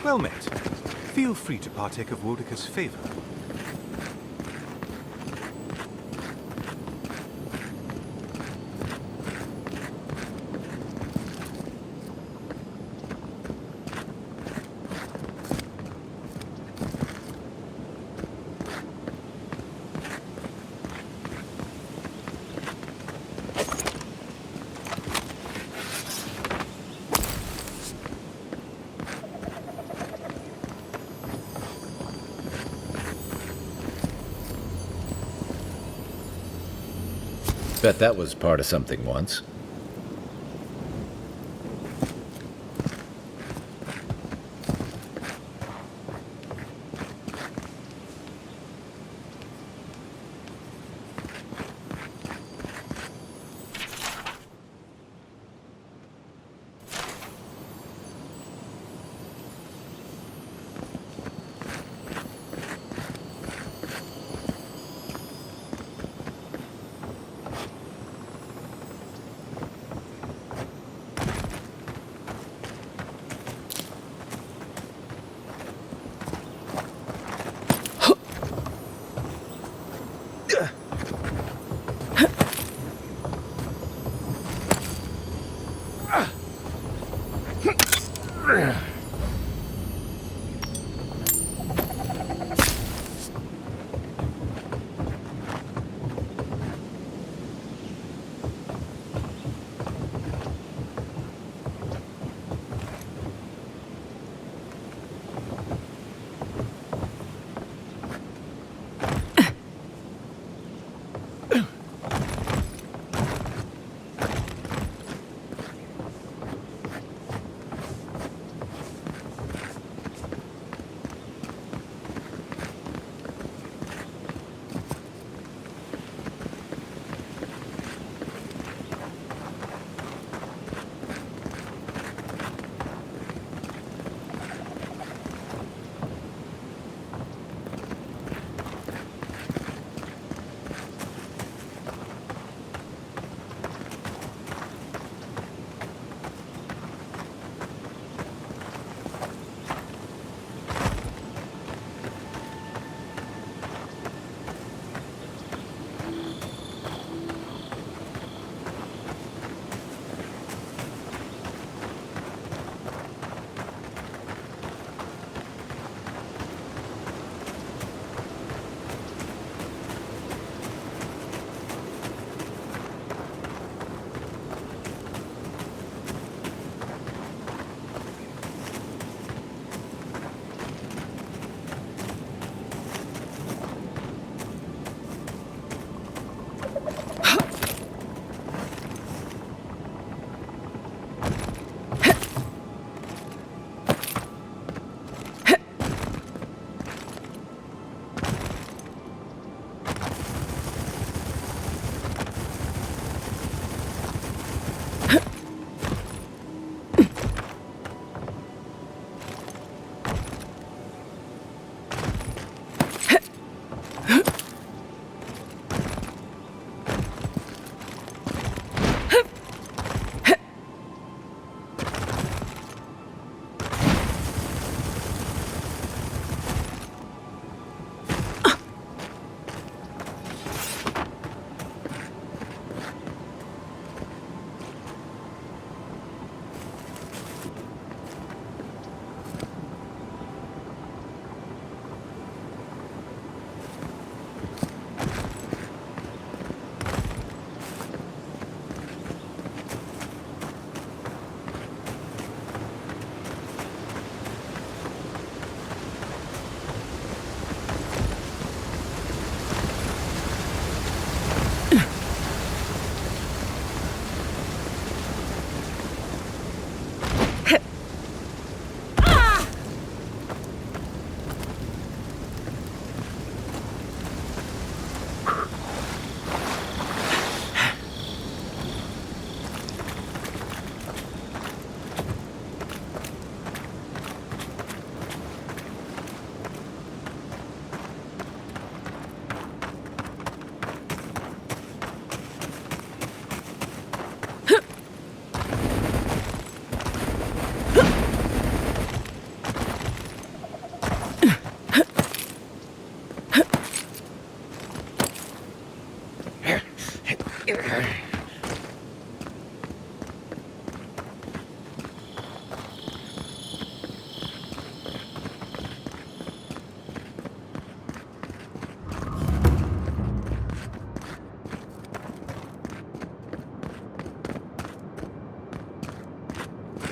Well met. Feel free to partake of Wodika's favor. Bet that was part of something once.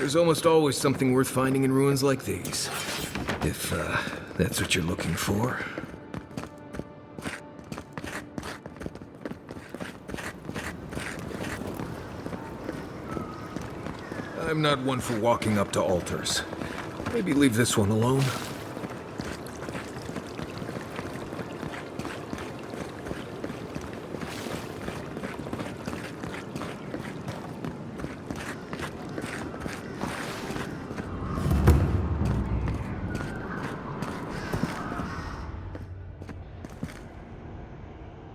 There's almost always something worth finding in ruins like these. If, that's what you're looking for. I'm not one for walking up to altars. Maybe leave this one alone.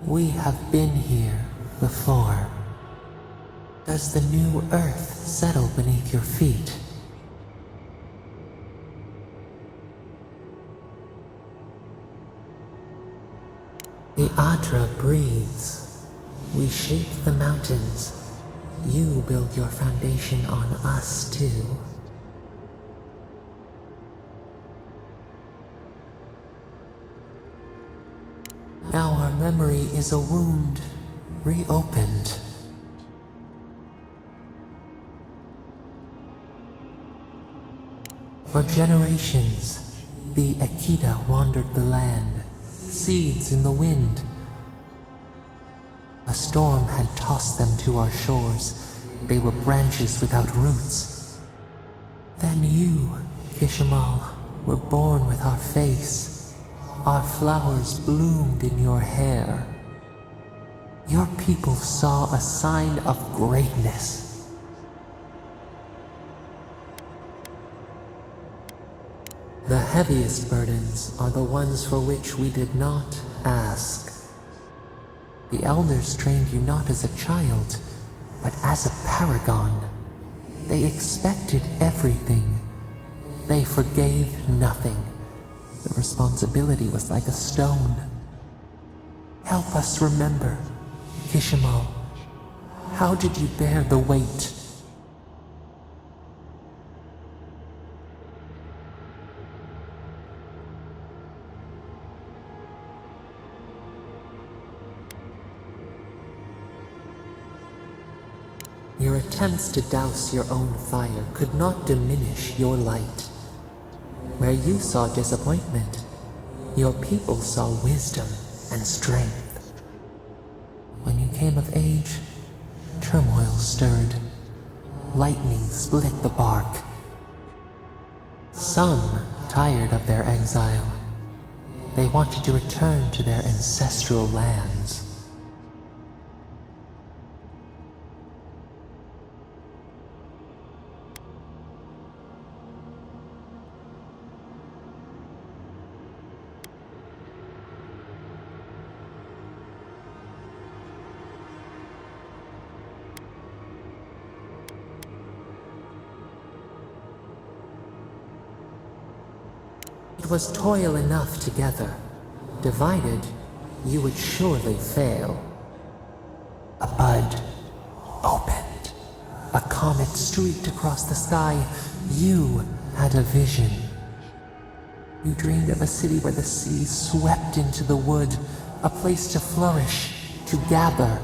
We have been here before. Does the new earth settle beneath your feet? The Aedyr breathes. We shape the mountains. You build your foundation on us too. Now our memory is a wound, reopened. For generations, the Aedyr wandered the land, seeds in the wind. A storm had tossed them to our shores. They were branches without roots. Then you, Kishimal, were born with our face. Our flowers bloomed in your hair. Your people saw a sign of greatness. The heaviest burdens are the ones for which we did not ask. The elders trained you not as a child, but as a paragon. They expected everything. They forgave nothing. The responsibility was like a stone. Help us remember Kishimal, how did you bear the weight? Your attempts to douse your own fire could not diminish your light. Where you saw disappointment, your people saw wisdom and strength. When you came of age, turmoil stirred. Lightning split the bark. Some tired of their exile. They wanted to return to their ancestral lands. It was toil enough together. Divided, you would surely fail. A bud opened. A comet streaked across the sky. You had a vision. You dreamed of a city where the sea swept into the wood, a place to flourish, to gather,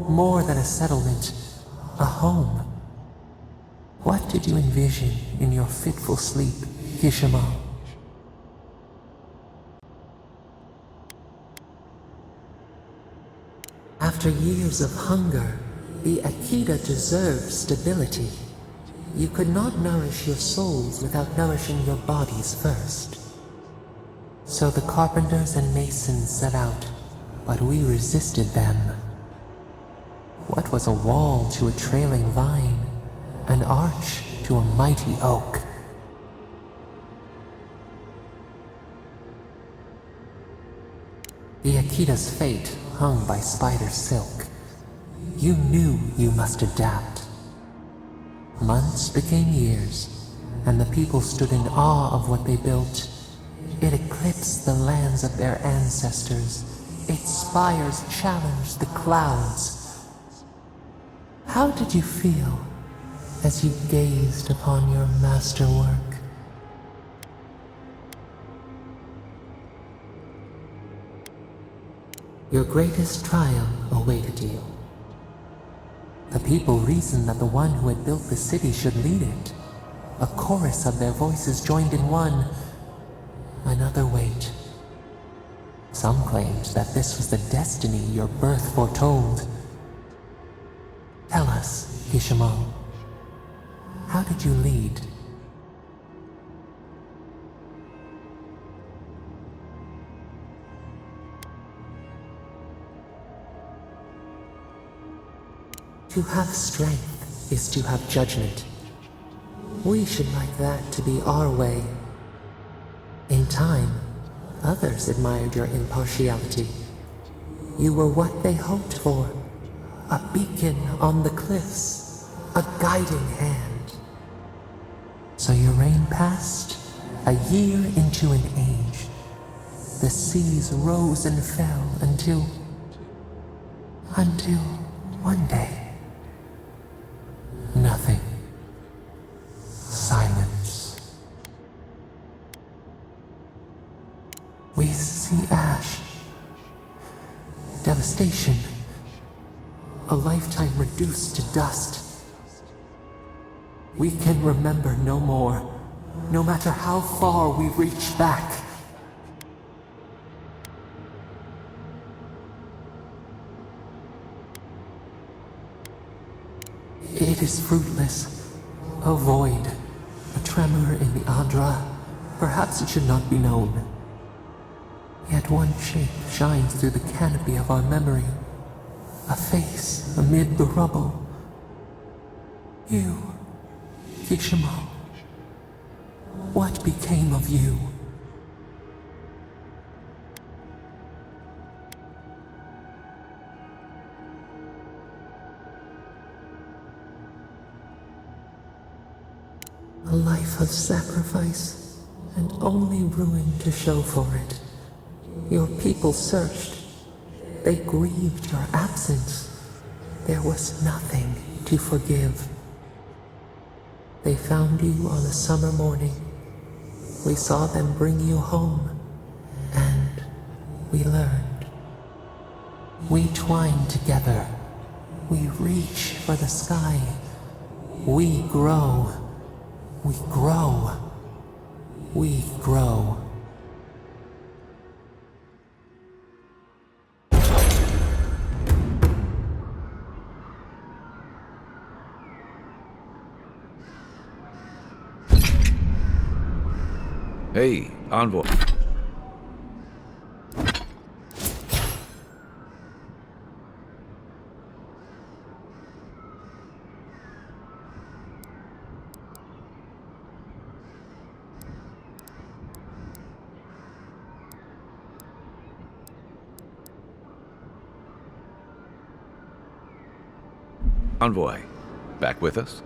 more than a settlement, a home. What did you envision in your fitful sleep, Kishimal? After years of hunger, the Akita deserved stability. You could not nourish your souls without nourishing your bodies first. So the carpenters and masons set out, but we resisted them. What was a wall to a trailing vine? An arch to a mighty oak? The Akita's fate hung by spider silk. You knew you must adapt. Months became years, and the people stood in awe of what they built. It eclipsed the lands of their ancestors. Its spires challenged the clouds. How did you feel as you gazed upon your masterwork? Your greatest trial awaited you. The people reasoned that the one who had built the city should lead it. A chorus of their voices joined in one. Another wait. Some claimed that this was the destiny your birth foretold. Tell us, Kishimal, how did you lead? To have strength is to have judgment. We should like that to be our way. In time, others admired your impartiality. You were what they hoped for. A beacon on the cliffs. A guiding hand. So your reign passed, a year into an age. The seas rose and fell until one day. Nothing. Silence. We see ash. Devastation. A lifetime reduced to dust. We can remember no more, no matter how far we reach back. It is fruitless. A void. A tremor in the Aedyr. Perhaps it should not be known. Yet one shape shines through the canopy of our memory. A face amid the rubble. You, Kishimal. What became of you? A life of sacrifice, and only ruin to show for it. Your people searched. They grieved your absence. There was nothing to forgive. They found you on a summer morning. We saw them bring you home, and we learned. We twine together. We reach for the sky. We grow. We grow. We grow. Hey, envoy. Envoy, back with us?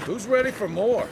Who's ready for more?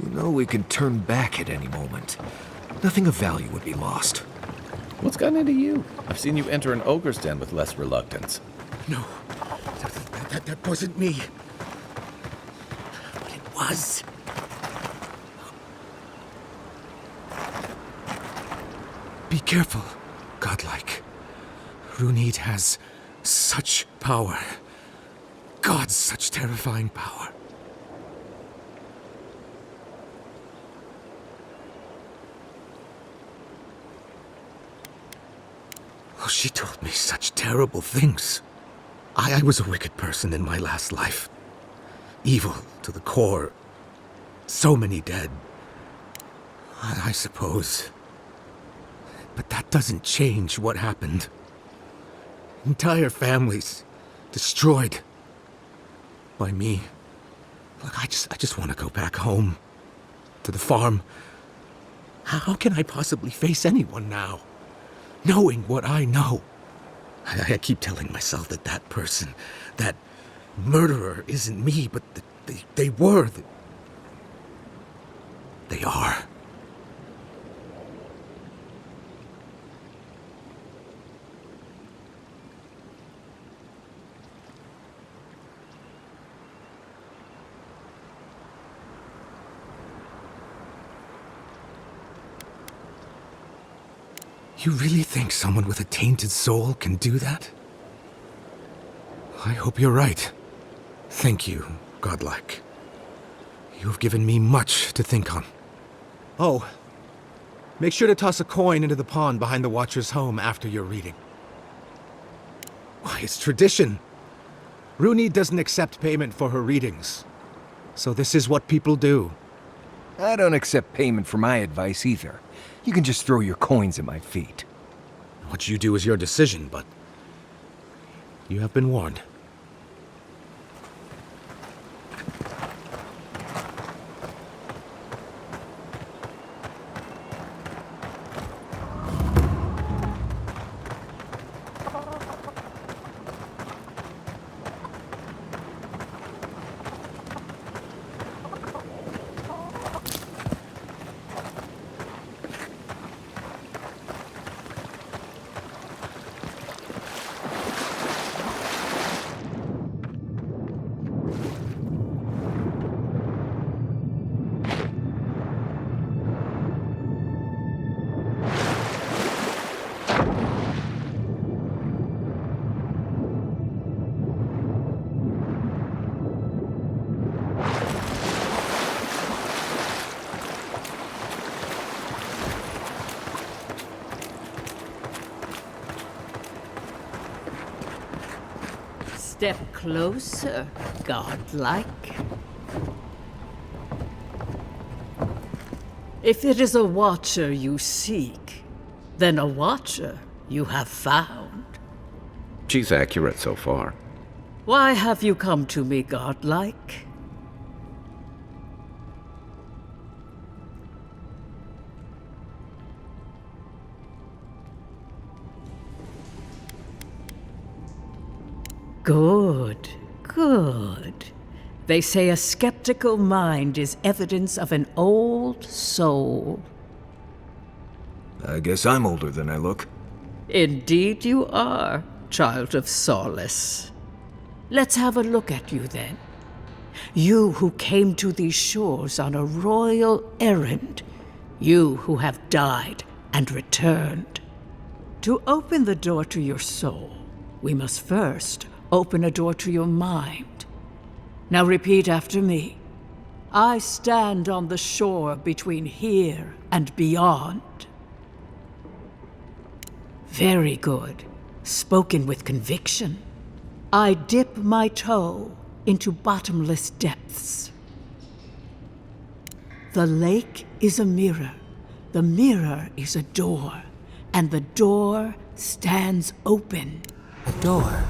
You know we can turn back at any moment. Nothing of value would be lost. What's gotten into you? I've seen you enter an ogre's den with less reluctance. No, that wasn't me. But it was. Be careful, godlike. Runid has such power. God, such terrifying power. Oh, she told me such terrible things. I was a wicked person in my last life. Evil to the core. So many dead. I suppose. But that doesn't change what happened. Entire families destroyed by me. Look, I just want to go back home. To the farm. How can I possibly face anyone now? Knowing what I know. I keep telling myself that that person, that murderer isn't me, but they were. They are. You really think someone with a tainted soul can do that? I hope you're right. Thank you, godlike. You've given me much to think on. Oh, make sure to toss a coin into the pond behind the Watcher's home after your reading. Why, it's tradition. Runid doesn't accept payment for her readings. So this is what people do. I don't accept payment for my advice either. You can just throw your coins at my feet. What you do is your decision, but you have been warned. Step closer, godlike. If it is a watcher you seek, then a watcher you have found. She's accurate so far. Why have you come to me, godlike? Good, good. They say a skeptical mind is evidence of an old soul. I guess I'm older than I look. Indeed you are, child of solace. Let's have a look at you then. You who came to these shores on a royal errand. You who have died and returned. To open the door to your soul, we must first open a door to your mind. Now repeat after me. I stand on the shore between here and beyond. Very good. Spoken with conviction. I dip my toe into bottomless depths. The lake is a mirror. The mirror is a door. And the door stands open. A door?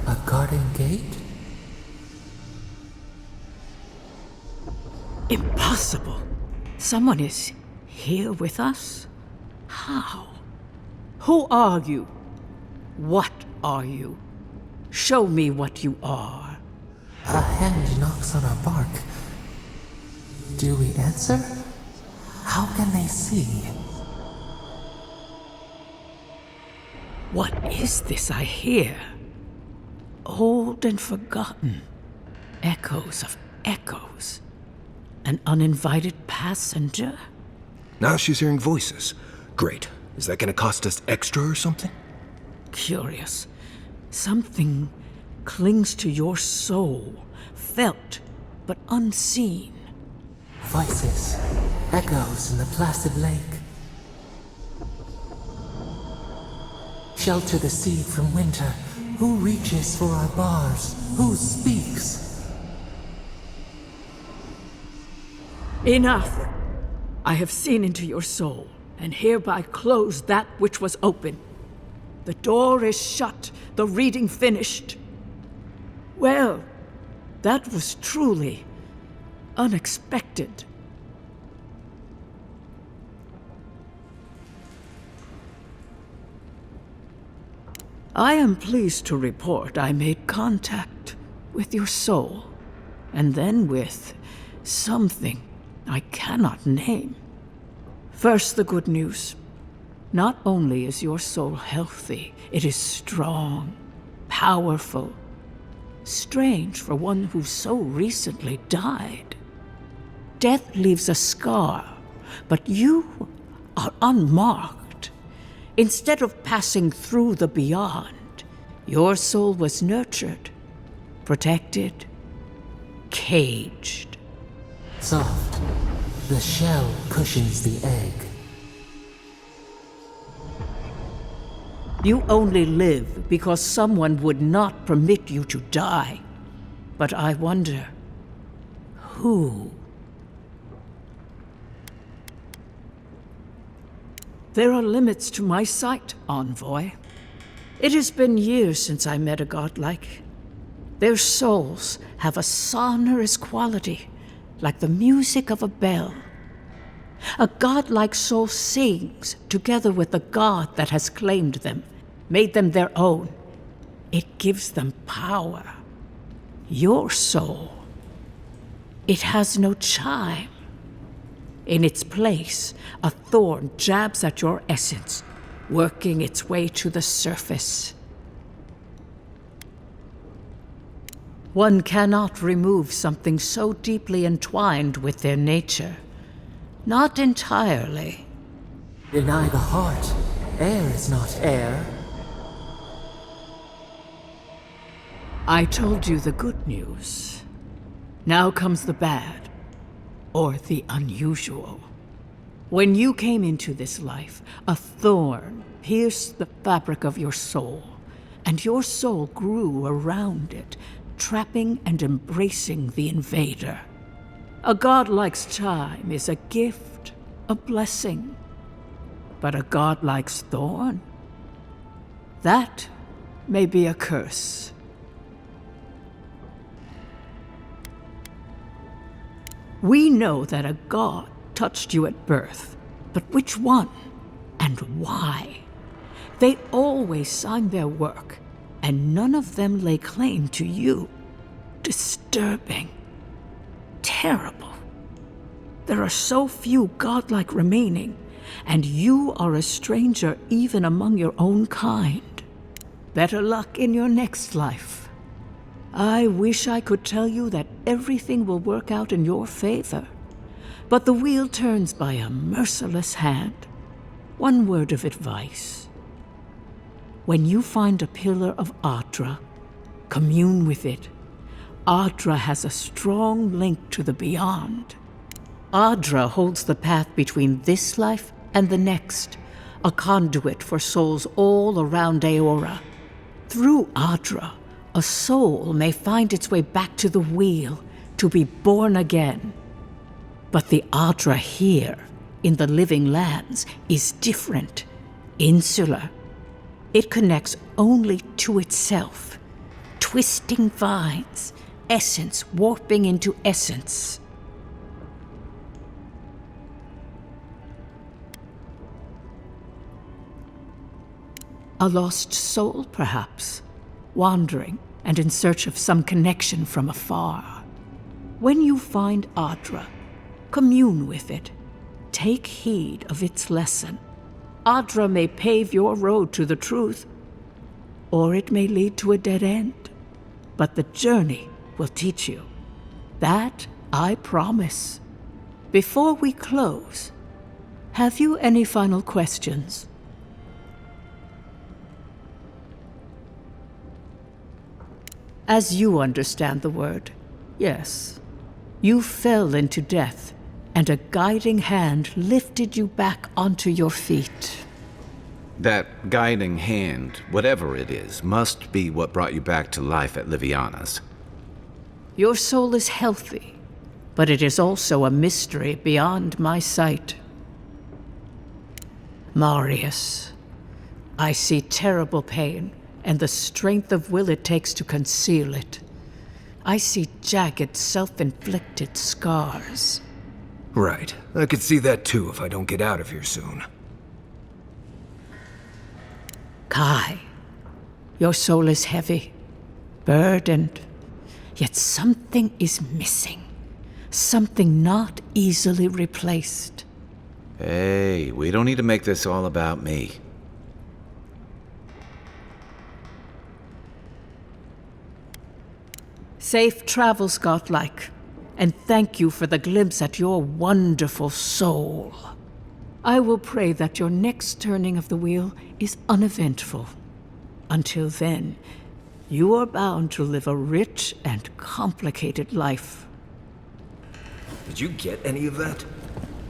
A garden gate? Impossible. Someone is here with us? How? Who are you? What are you? Show me what you are. A hand knocks on our bark. Do we answer? How can they see? What is this I hear? Old and forgotten. Echoes of echoes. An uninvited passenger? Now she's hearing voices. Great. Is that gonna cost us extra or something? Curious. Something clings to your soul, felt but unseen. Voices, echoes in the placid lake. Shelter the seed from winter. Who reaches for our bars? Who speaks? Enough! I have seen into your soul, and hereby close that which was open. The door is shut, the reading finished. Well, that was truly unexpected. I am pleased to report I made contact with your soul, and then with something I cannot name. First, the good news. Not only is your soul healthy, it is strong, powerful. Strange for one who so recently died. Death leaves a scar, but you are unmarked. Instead of passing through the beyond, your soul was nurtured, protected, caged. Soft. The shell cushions the egg. You only live because someone would not permit you to die. But I wonder, who? There are limits to my sight, envoy. It has been years since I met a godlike. Their souls have a sonorous quality, like the music of a bell. A godlike soul sings together with the god that has claimed them, made them their own. It gives them power. Your soul, it has no chime. In its place, a thorn jabs at your essence, working its way to the surface. One cannot remove something so deeply entwined with their nature. Not entirely. Deny the heart. Air is not air. I told you the good news. Now comes the bad, or the unusual. When you came into this life, a thorn pierced the fabric of your soul, and your soul grew around it, trapping and embracing the invader. A godlike's chime is a gift, a blessing. But a godlike's thorn? That may be a curse. We know that a god touched you at birth, but which one and why? They always signed their work, and none of them lay claim to you. Disturbing. Terrible. There are so few godlike remaining, and you are a stranger even among your own kind. Better luck in your next life. I wish I could tell you that everything will work out in your favor, but the wheel turns by a merciless hand. One word of advice. When you find a pillar of Aedyr, commune with it. Aedyr has a strong link to the beyond. Aedyr holds the path between this life and the next, a conduit for souls all around Eora. Through Aedyr, a soul may find its way back to the wheel, to be born again. But the Aedyr here, in the living lands, is different, insular. It connects only to itself, twisting vines, essence warping into essence. A lost soul, perhaps, wandering and in search of some connection from afar. When you find Aedyr, commune with it. Take heed of its lesson. Aedyr may pave your road to the truth, or it may lead to a dead end. But the journey will teach you. That I promise. Before we close, have you any final questions? As you understand the word, yes. You fell into death, and a guiding hand lifted you back onto your feet. That guiding hand, whatever it is, must be what brought you back to life at Liviana's. Your soul is healthy, but it is also a mystery beyond my sight. Marius, I see terrible pain and the strength of will it takes to conceal it. I see jagged, self-inflicted scars. Right. I could see that too if I don't get out of here soon. Kai, your soul is heavy, burdened, yet something is missing. Something not easily replaced. Hey, we don't need to make this all about me. Safe travels, godlike, and thank you for the glimpse at your wonderful soul. I will pray that your next turning of the wheel is uneventful. Until then, you are bound to live a rich and complicated life. Did you get any of that?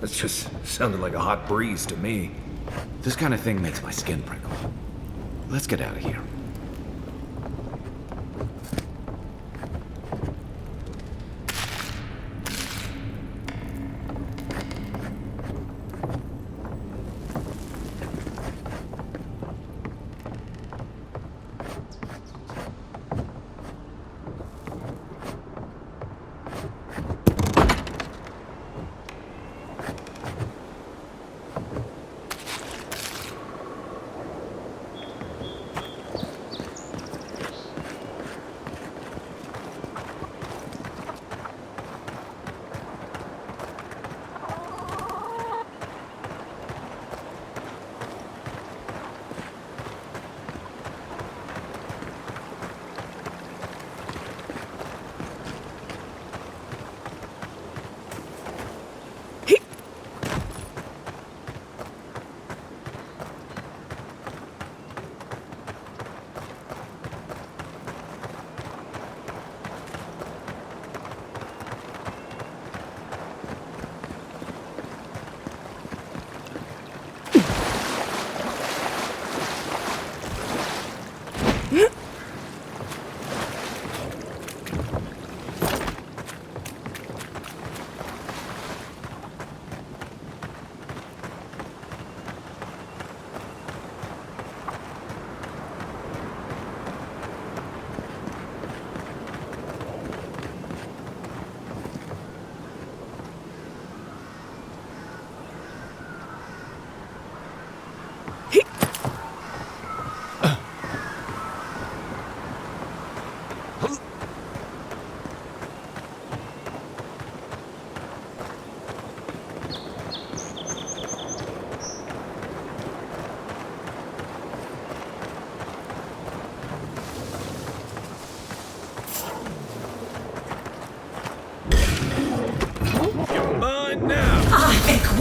That just sounded like a hot breeze to me. This kind of thing makes my skin prickle. Let's get out of here.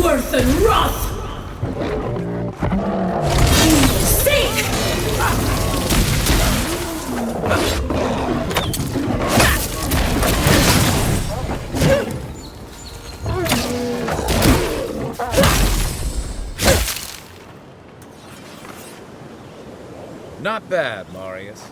Worth and wrath! Sink! Not bad, Marius.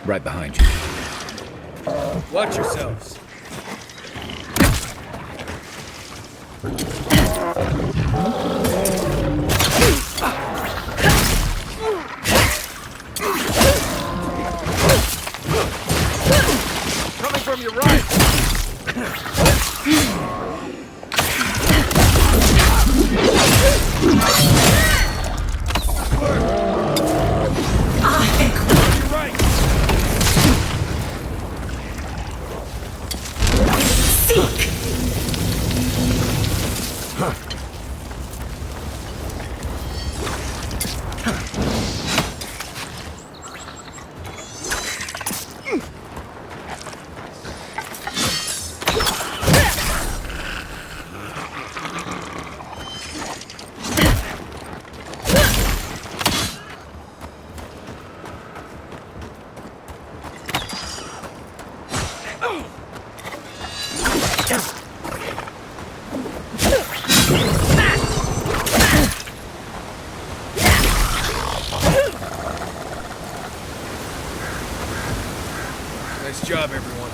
Right behind you. Watch yourselves. Coming from your right! Nice job, everyone.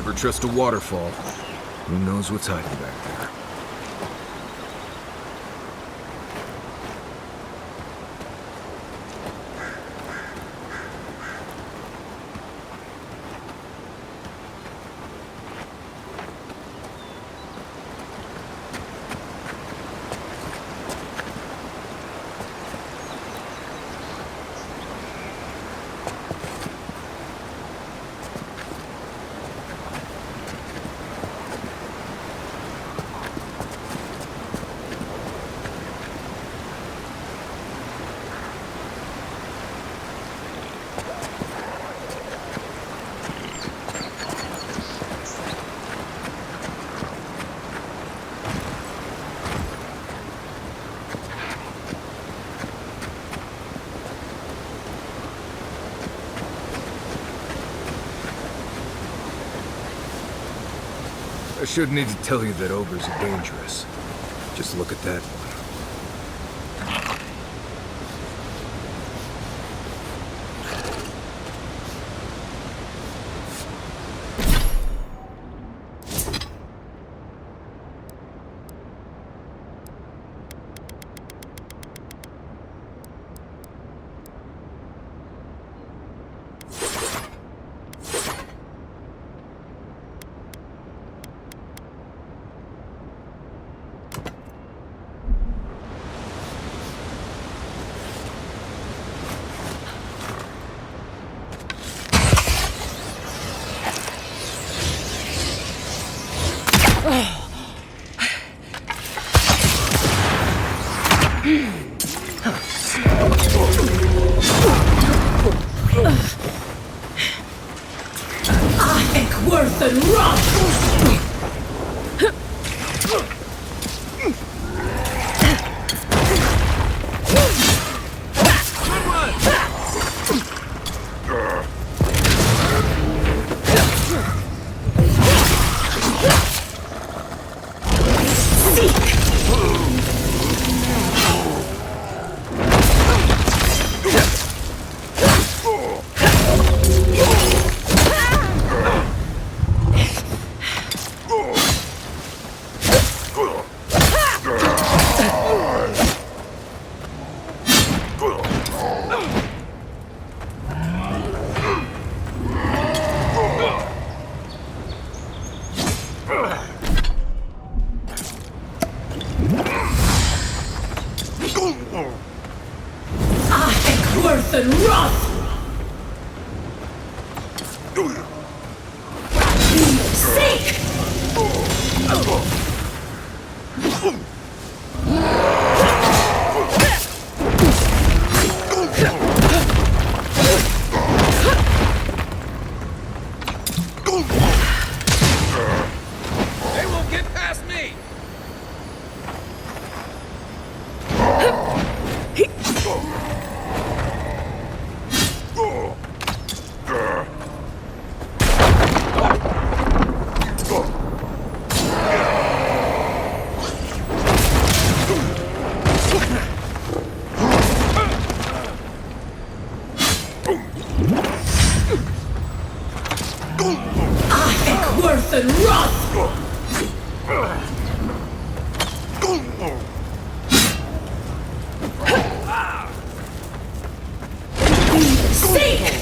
Never trust a waterfall. Who knows what's hiding back there? I shouldn't need to tell you that ogres are dangerous. Just look at that one. Worth and wrath! Worth and wrath! Seek! They won't get past me! Worth and wrath! Seek!